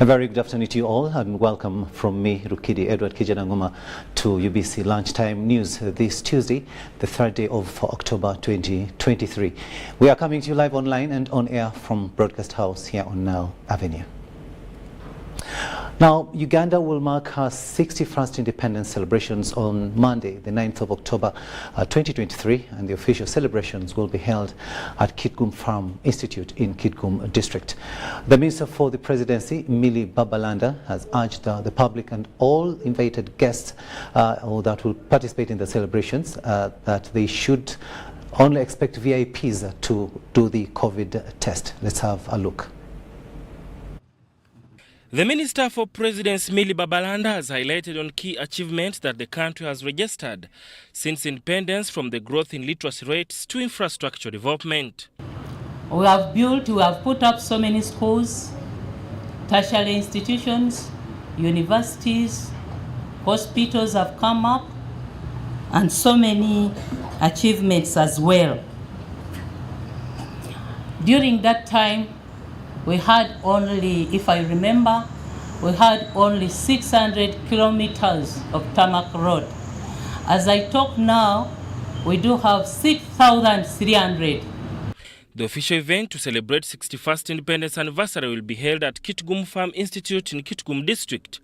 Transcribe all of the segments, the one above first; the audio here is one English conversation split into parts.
A very good afternoon to you all, and welcome from me, Rukidi Edward Kijananguma, to UBC Lunchtime News this Tuesday, the 3rd day of October 2023. We are coming to you live online and on air from Broadcast House here on Nile Avenue. Now, Uganda will mark her 61st independence celebrations on Monday, the 9th of October 2023, and the official celebrations will be held at Kitgum Farm Institute in Kitgum District. The Minister for the Presidency, Millie Babalanda, has urged the public and all invited guests that will participate in the celebrations that they should only expect VIPs to do the COVID test. Let's have a look. The Minister for Presidency, Millie Babalanda, has highlighted on key achievements that the country has registered since independence, from the growth in literacy rates to infrastructure development. We have put up so many schools, tertiary institutions, universities, hospitals have come up, and so many achievements as well. During that time, we had only, if I remember, we had only 600 kilometers of tarmac road. As I talk now, we do have 6,300. The official event to celebrate 61st independence anniversary will be held at Kitgum Farm Institute in Kitgum District,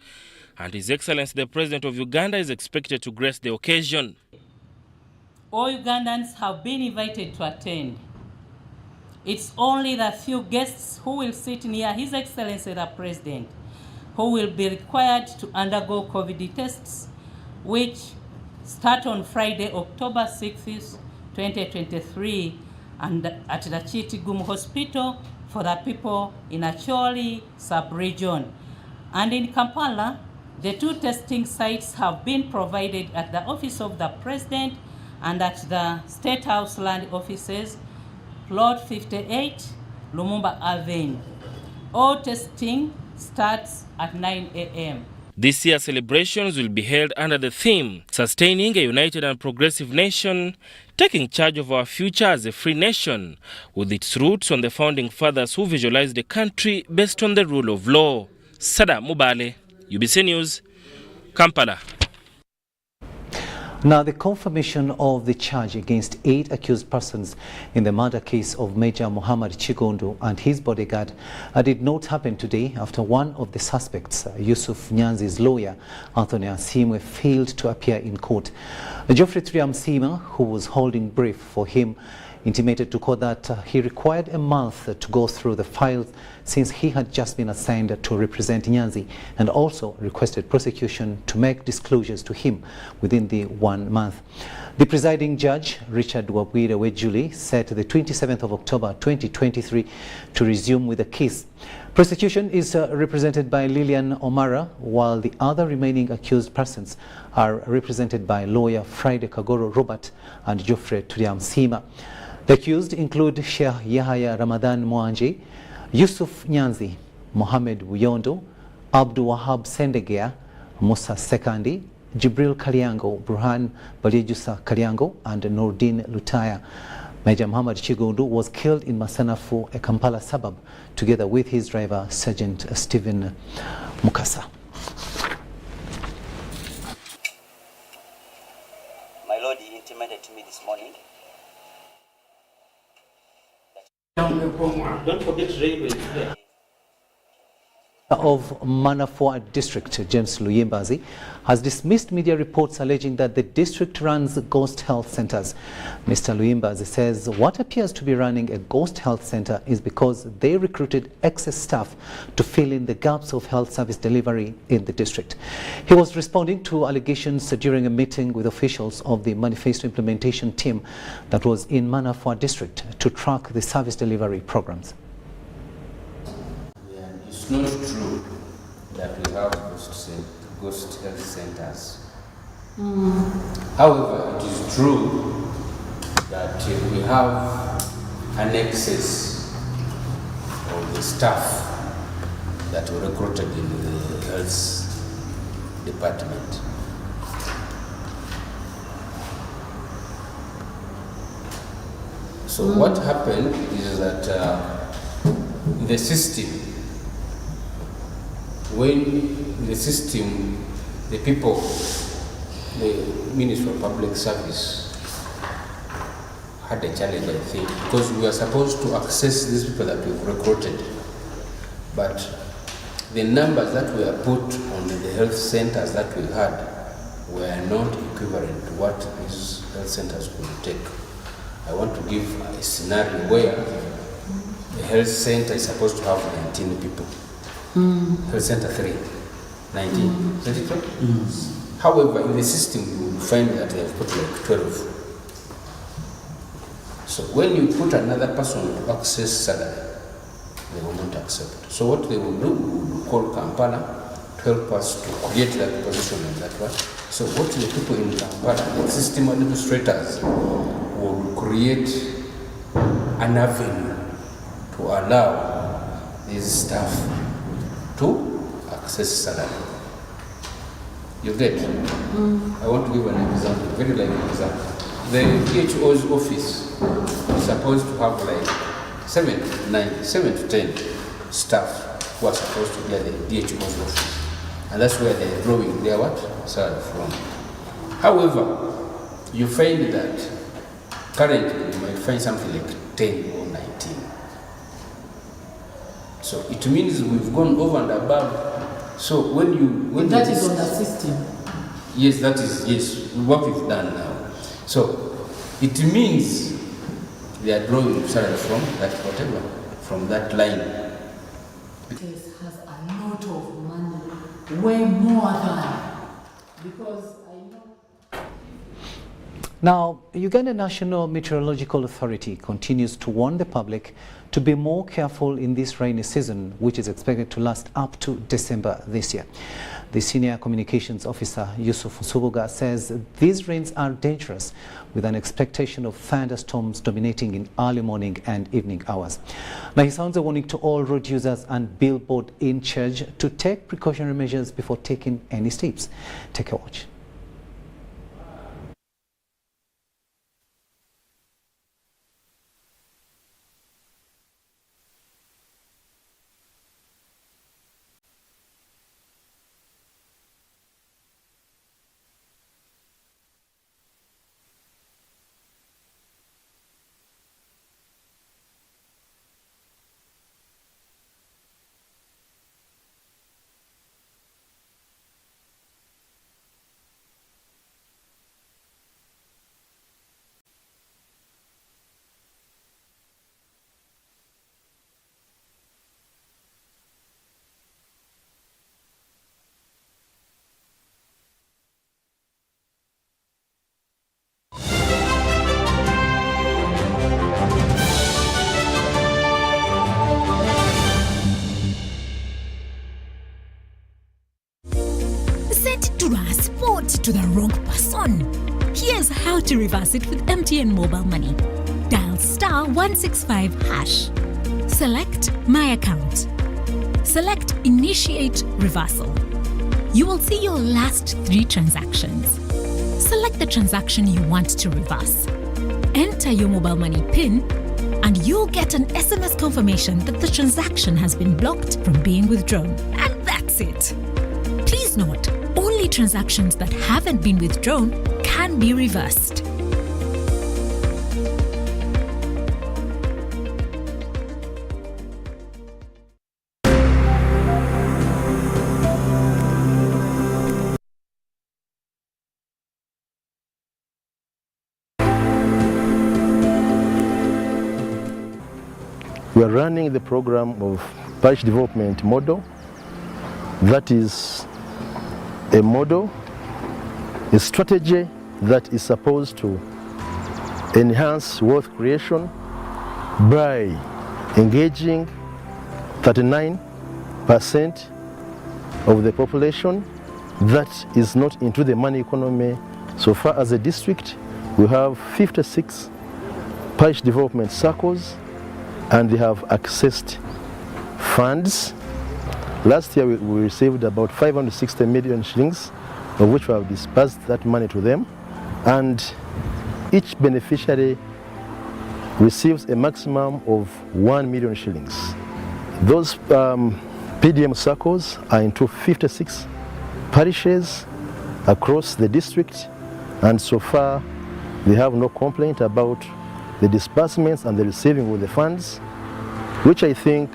and His Excellency the President of Uganda is expected to grace the occasion. All Ugandans have been invited to attend. It's only the few guests who will sit near His Excellency the President who will be required to undergo COVID tests, which start on Friday, October 6th, 2023, and at the Kitgum Hospital for the people in Acholi sub-region. And in Kampala, the 2 testing sites have been provided at the Office of the President and at the State House land offices, Plot 58, Lumumba Avenue. All testing starts at 9 a.m. This year's celebrations will be held under the theme, Sustaining a United and Progressive Nation, Taking Charge of Our Future as a Free Nation, with its roots on the founding fathers who visualized the country based on the rule of law. Sada Mubale, UBC News, Kampala. Now, the confirmation of the charge against 8 accused persons in the murder case of Major Muhammad Chigundu and his bodyguard did not happen today after one of the suspects, Yusuf Nyanzi's lawyer, Anthony Asimwe, failed to appear in court. Geoffrey Triamsima, who was holding brief for him, intimated to court that he required a month to go through the files since he had just been assigned to represent Nyanzi, and also requested prosecution to make disclosures to him within the 1 month. The presiding judge, Richard Wabwire Wejuli, set the 27th of October 2023 to resume with the case. Prosecution is represented by Lilian Omara, while the other remaining accused persons are represented by lawyer Friday Kagoro Robert and Geoffrey Triamsima. The accused include Sheikh Yahya Ramadan Mwanji, Yusuf Nyanzi, Mohamed Wuyondo, Abdul Wahab Sendegea, Musa Sekandi, Jibril Kaliango, Burhan Balijusa Kaliango, and Nordin Lutaya. Major Muhammad Chigundu was killed in Masanafu, a Kampala suburb, together with his driver, Sergeant Stephen Mukasa. My Lord, he intimated to me this morning. Don't forget railway. Of Manafwa District, James Luyimbazi, has dismissed media reports alleging that the district runs ghost health centers. Mr. Luyimbazi says what appears to be running a ghost health center is because they recruited excess staff to fill in the gaps of health service delivery in the district. He was responding to allegations during a meeting with officials of the manifesto implementation team that was in Manafwa District to track the service delivery programs. It's not true that we have ghost health centers. However, it is true that we have an excess of the staff that were recruited in the health department. So what happened is that the system when the system, the people, the Ministry of Public Service had a challenge, I think, because we are supposed to access these people that we've recruited, but the numbers that were put on the health centers that we had were not equivalent to what these health centers could take. I want to give a scenario where the health center is supposed to have 19 people. Health center 3, 19. Is that it right? However, in the system, you will find that they have put like 12. So when you put another person to access salary, they will not accept. So what they will do, we will call Kampala to help us to create that position and that one. So what the people in Kampala, the system administrators, will create an avenue to allow these staff to access salary. You get? I want to give an example, very light example. The DHO's office is supposed to have like 7 to 10 staff who are supposed to be at the DHO's office. And that's where they're drawing their what? Salary from. However, you find that currently you might find something like 10 or 19. So it means we've gone over and above. So when that is on the system. Yes, that is, yes, what we've done now. So it means they are drawing salary from that whatever, from that line. It has a lot of money, way more than, because I know. Now, Uganda National Meteorological Authority continues to warn the public to be more careful in this rainy season, which is expected to last up to December this year. The senior communications officer, Yusuf Nsubuga, says these rains are dangerous, with an expectation of thunderstorms dominating in early morning and evening hours. Now, he sounds a warning to all road users and billboard in charge to take precautionary measures before taking any steps. Take a watch. To the wrong person. Here's how to reverse it with MTN Mobile Money. Dial *165#. Select My Account. Select Initiate Reversal. You will see your last 3 transactions. Select the transaction you want to reverse. Enter your mobile money PIN and you'll get an SMS confirmation that the transaction has been blocked from being withdrawn. And that's it. Please note, only transactions that haven't been withdrawn can be reversed. We are running the program of parish development model. That is a model, a strategy that is supposed to enhance wealth creation by engaging 39% of the population that is not into the money economy. So far as a district, we have 56 parish development circles and they have accessed funds. Last year we received about 560 million shillings, of which we have disbursed that money to them, and each beneficiary receives a maximum of 1 million shillings. Those PDM circles are into 56 parishes across the district, and so far they have no complaint about the disbursements and the receiving of the funds, which I think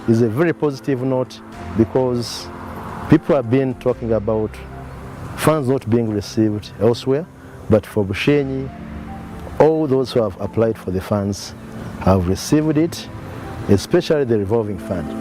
is a very positive note, because people have been talking about funds not being received elsewhere, but for Bushenyi, all those who have applied for the funds have received it, especially the revolving fund.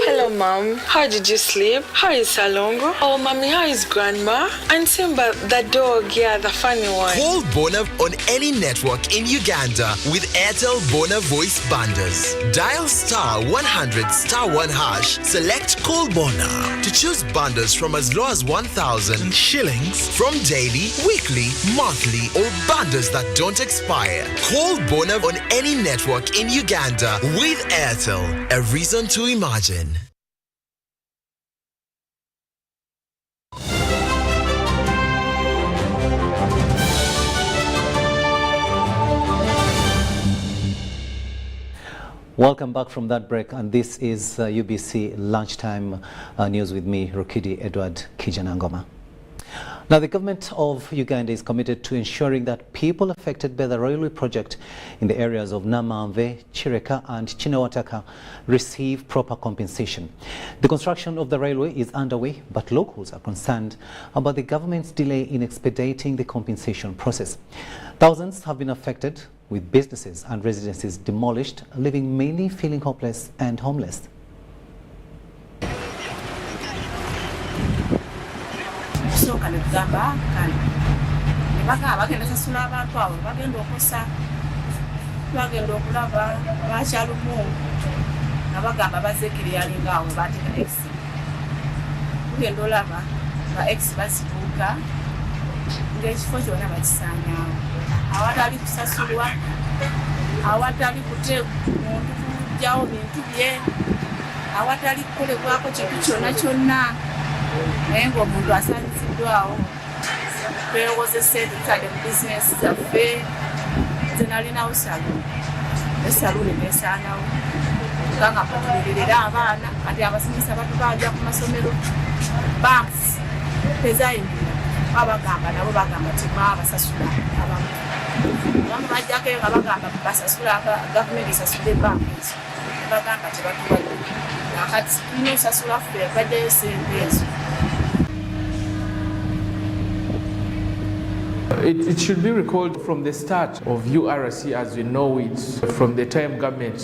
Hello, Mom. How did you sleep? How is Salongo? Oh, Mommy, how is Grandma? And Simba, the dog, yeah, the funny one. Call Bona on any network in Uganda with Airtel Bona voice bundles. Dial *100*1#. Select Call Bona to choose bundles from as low as 1,000 shillings from daily, weekly, monthly, or bundles that don't expire. Call Bona on any network in Uganda with Airtel. A reason to imagine. Welcome back from that break, and this is UBC Lunchtime News with me, Rukidi Edward Kijanangoma. Now, the government of Uganda is committed to ensuring that people affected by the railway project in the areas of Namamve, Chireka and Chinawataka receive proper compensation. The construction of the railway is underway, but locals are concerned about the government's delay in expediting the compensation process. Thousands have been affected, with businesses and residences demolished, leaving many feeling hopeless and homeless. awatali kusasulwa awatali kujawo bintu bye awatali kukolebwako kintu kyonna kyonna naye ng'omuntu asaliziddwawo twewoze sente tutadde mu bizinesi zaffe nze nalinawo saluuni esaluuni nesaanawo kanga patulirira abaana kati abasomesa batubanja ku masomero banks tezayingira abagamba nabo bagamba tebabasasula abamu abamu bajjako nga bagamba basasula gavumenti esasudde banka ezo bagamba tebatuwadde nakati tulina osasula ffe baddeyo sente ezo. It should be recalled from the start of URC as we know it, from the time government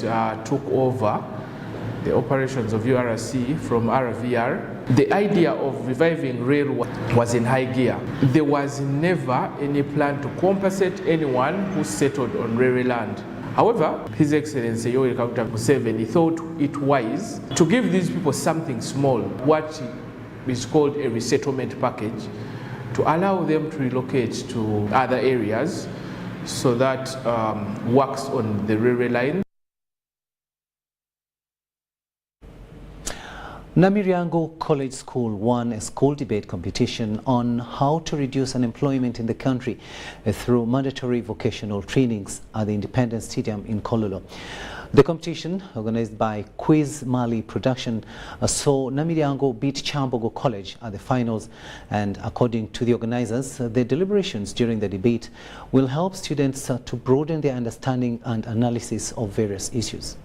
took over the operations of URC from RVR, the idea of reviving rail was in high gear. There was never any plan to compensate anyone who settled on railway land. However, His Excellency Yoweri Kaguta Museveni thought it wise to give these people something small, what is called a resettlement package, to allow them to relocate to other areas so that works on the railway line. Namiryango College School won a school debate competition on how to reduce unemployment in the country through mandatory vocational trainings at the Independence Stadium in Kololo. The competition, organized by Quiz Mali Production, saw Namiryango beat Chambogo College at the finals, and according to the organizers, the deliberations during the debate will help students to broaden their understanding and analysis of various issues.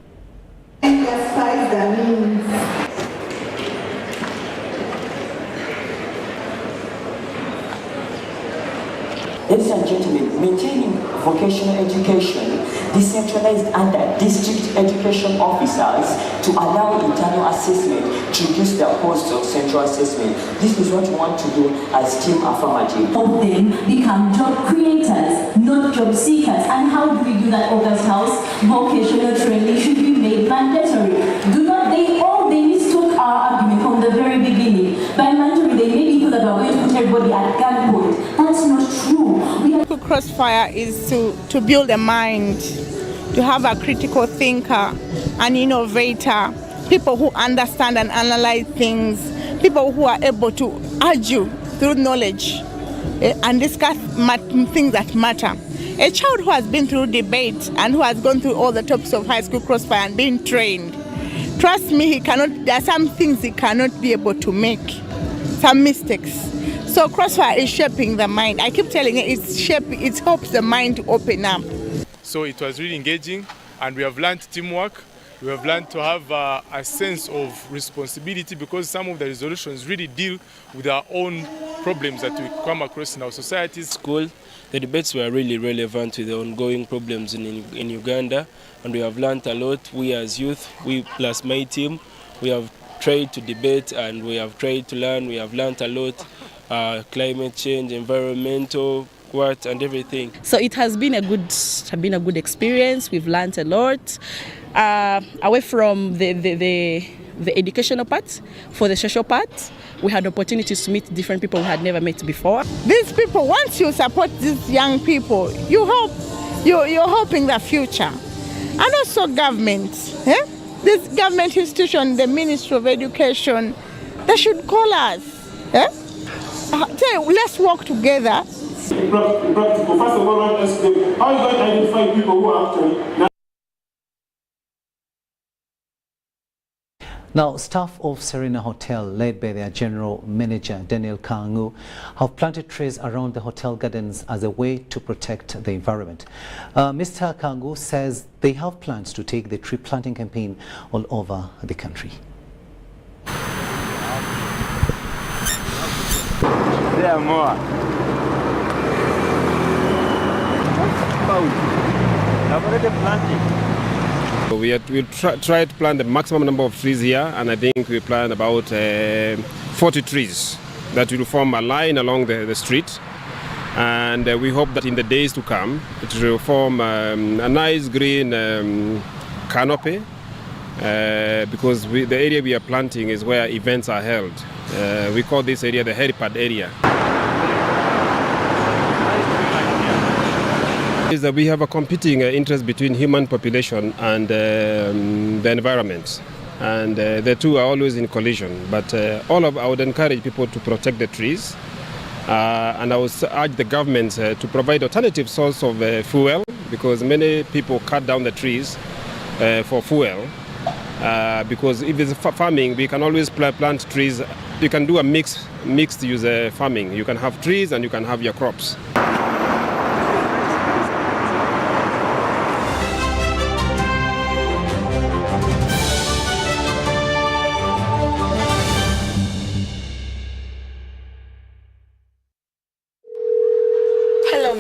Ladies and gentlemen, maintaining vocational education decentralized under district education officers to allow internal assessment to reduce the cost of central assessment. This is what we want to do as Team Affirmative. Of them become job creators, not job seekers. And how do we do that, August House? Vocational training should be made mandatory. Do not they mistook our argument from the very beginning. By mandatory, they made people that are going to put everybody at gunpoint. That's not true. Crossfire is to build a mind, to have a critical thinker, an innovator, people who understand and analyze things, people who are able to argue through knowledge and discuss things that matter. A child who has been through debate and who has gone through all the topics of high school crossfire and been trained, trust me, there are some things he cannot be able to make, some mistakes. So crossfire is shaping the mind. I keep telling you, it helps the mind to open up. So it was really engaging, and we have learned teamwork. We have learned to have a sense of responsibility, because some of the resolutions really deal with our own problems that we come across in our societies. School, the debates were really relevant to the ongoing problems in Uganda, and we have learned a lot. We as youth, we plus my team, we have tried to debate and we have tried to learn. We have learned a lot, climate change, environmental, and everything. So it has been a good experience. We've learned a lot. Away from the educational part, for the social part, we had opportunities to meet different people we had never met before. These people, once you support these young people, you're helping the future. And also government. This government institution, the Ministry of Education, they should call us. Let's work together. Practical. First of all, I ask them, how are you going to identify people who are actually... Now, staff of Serena Hotel, led by their general manager, Daniel Kangu, have planted trees around the hotel gardens as a way to protect the environment. Mr. Kangu says they have plans to take the tree planting campaign all over the country. There are more. I've already planted. We'll try to plant the maximum number of trees here, and I think we plan about 40 trees that will form a line along the street. And we hope that in the days to come, it will form a nice green canopy, because the area we are planting is where events are held. We call this area the helipad area. Is that we have a competing interest between human population and the environment, and the two are always in collision. But I would encourage people to protect the trees, and I would urge the government to provide alternative source of fuel, because many people cut down the trees for fuel. Because if it's farming, we can always plant trees. You can do a mixed use farming. You can have trees and you can have your crops.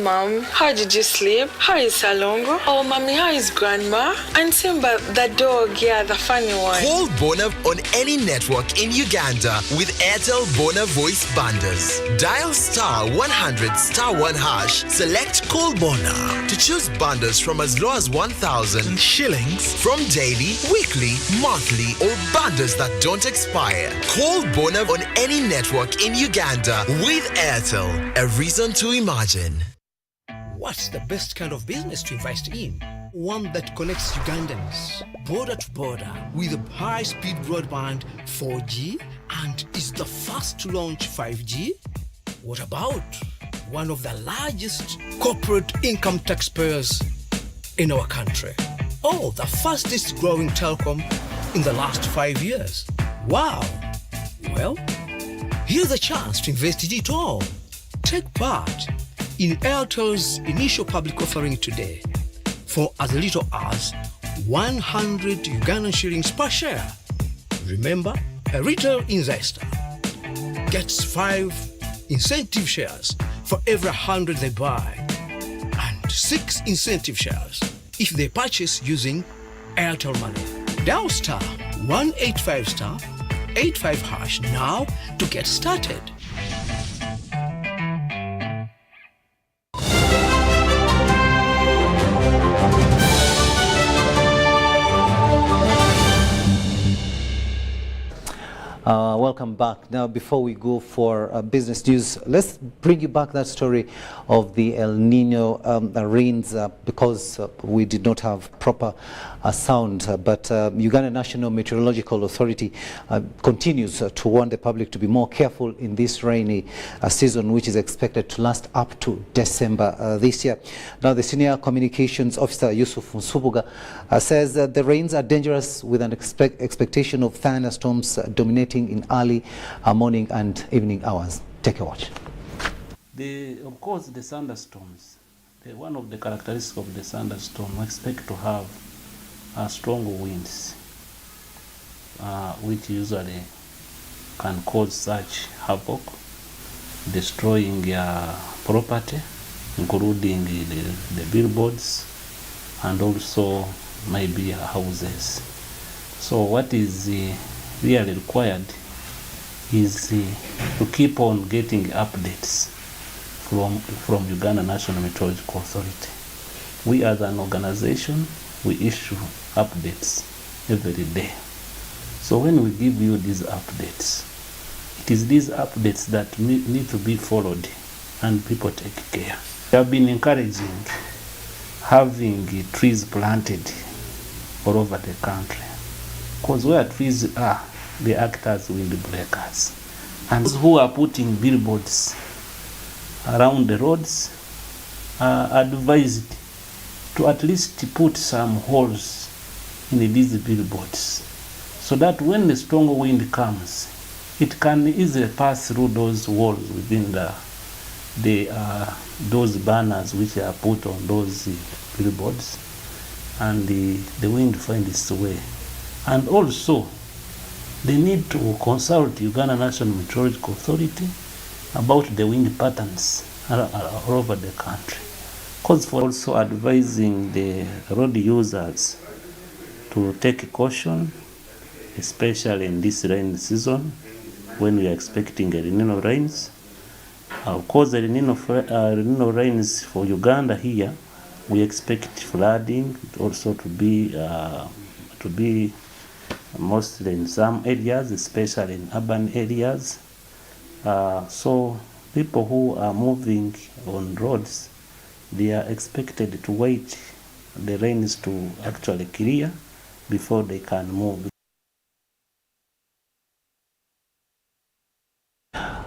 Mom, how did you sleep? How is Salongo? Oh, Mommy, how is Grandma? And Simba, the dog, yeah, the funny one. Call Bona on any network in Uganda with Airtel Bona voice bundles. Dial *100 *1 hash. Select Call Bona to choose bundles from as low as 1,000 shillings from daily, weekly, monthly, or bundles that don't expire. Call Bona on any network in Uganda with Airtel. A reason to imagine. What's the best kind of business to invest in? One that connects Ugandans border to border with a high-speed broadband 4G and is the first to launch 5G? What about one of the largest corporate income taxpayers in our country? Oh, the fastest growing telecom in the last 5 years. Wow! Well, here's a chance to invest in it all. Take part in Airtel's initial public offering today for as little as 100 Ugandan shillings per share. Remember, a retail investor gets 5 incentive shares for every 100 they buy and 6 incentive shares if they purchase using Airtel Money. Dial *185 *85 hash now to get started. Welcome back. Now, before we go for business news, let's bring you back that story of the El Nino rains because we did not have proper sound. But Uganda National Meteorological Authority continues to warn the public to be more careful in this rainy season, which is expected to last up to December this year. Now, the Senior Communications Officer, Yusuf Nsubuga, says that the rains are dangerous with an expectation of thunderstorms dominating in early morning and evening hours. Take a watch. Of course, the thunderstorms. One of the characteristics of the thunderstorm, we expect to have strong winds, which usually can cause such havoc, destroying property, including the billboards and also maybe houses. So what is really required is to keep on getting updates from Uganda National Meteorological Authority. We as an organization, we issue updates every day. So when we give you these updates, it is these updates that need to be followed and people take care. We have been encouraging having trees planted all over the country, because where trees are, they act as windbreakers. And those who are putting billboards around the roads are advised to at least put some holes in these billboards, so that when the strong wind comes, it can easily pass through those walls within those banners which are put on those billboards, and the wind finds its way. And also, they need to consult Uganda National Meteorological Authority about the wind patterns all over the country. Because for also advising the road users to take caution, especially in this rain season when we are expecting El Nino rains. Of course, El Nino rains for Uganda here, we expect flooding also to be mostly in some areas, especially in urban areas. So people who are moving on roads, they are expected to wait the rains to actually clear before they can move.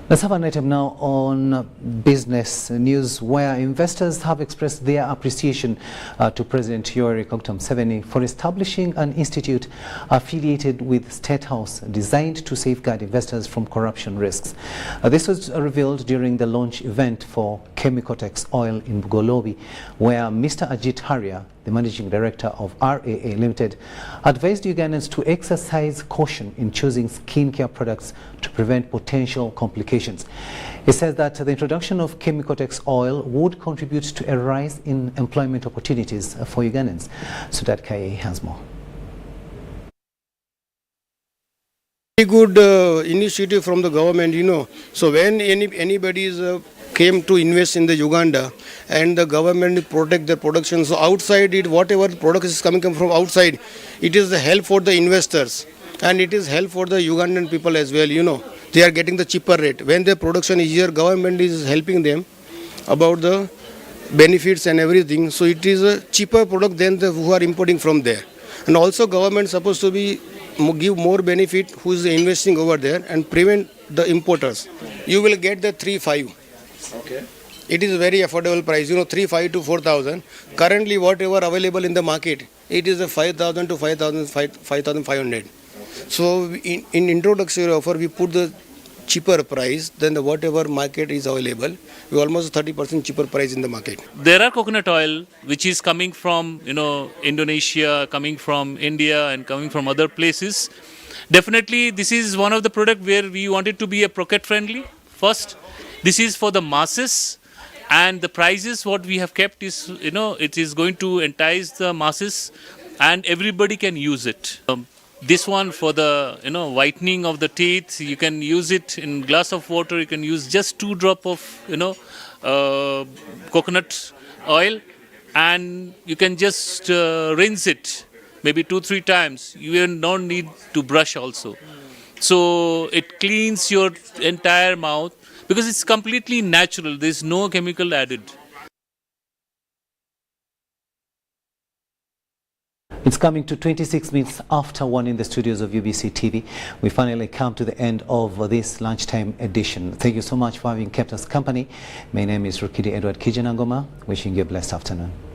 Let's have an item now on business news, where investors have expressed their appreciation to President Yoweri Kaguta Museveni for establishing an institute affiliated with State House designed to safeguard investors from corruption risks. This was revealed during the launch event for Chemicotex Oil in Bugolobi, where Mr. Ajit Haria, the managing director of RAA Limited, advised Ugandans to exercise caution in choosing skincare products to prevent potential complications. He says that the introduction of Chemicotex oil would contribute to a rise in employment opportunities for Ugandans. Sudat Kaye has more. Very good initiative from the government, So when anybody came to invest in the Uganda and the government protect their production, so outside it, whatever product is coming from outside, it is the help for the investors and it is help for the Ugandan people as well, They are getting the cheaper rate. When the production is here, government is helping them about the benefits and everything. So it is a cheaper product than the who are importing from there. And also government supposed to be give more benefit who is investing over there and prevent the importers. You will get the 3,500. Okay. It is a very affordable price, 3,500 to 4,000. Currently, whatever available in the market, it is a 5,000 to 5,500. So in introductory offer, we put the cheaper price than the whatever market is available. We almost 30% cheaper price in the market. There are coconut oil which is coming from Indonesia, coming from India, and coming from other places. Definitely, this is one of the product where we wanted to be a pocket friendly. First, this is for the masses, and the prices what we have kept is it is going to entice the masses, and everybody can use it. This one for the whitening of the teeth, you can use it in glass of water. You can use just 2 drops of coconut oil, and you can just rinse it maybe 2-3 times. You don't need to brush also. So it cleans your entire mouth because it's completely natural. There's no chemical added. It's coming to 26 minutes after 1 in the studios of UBC TV. We finally come to the end of this lunchtime edition. Thank you so much for having kept us company. My name is Rukidi Edward Kijanangoma, wishing you a blessed afternoon.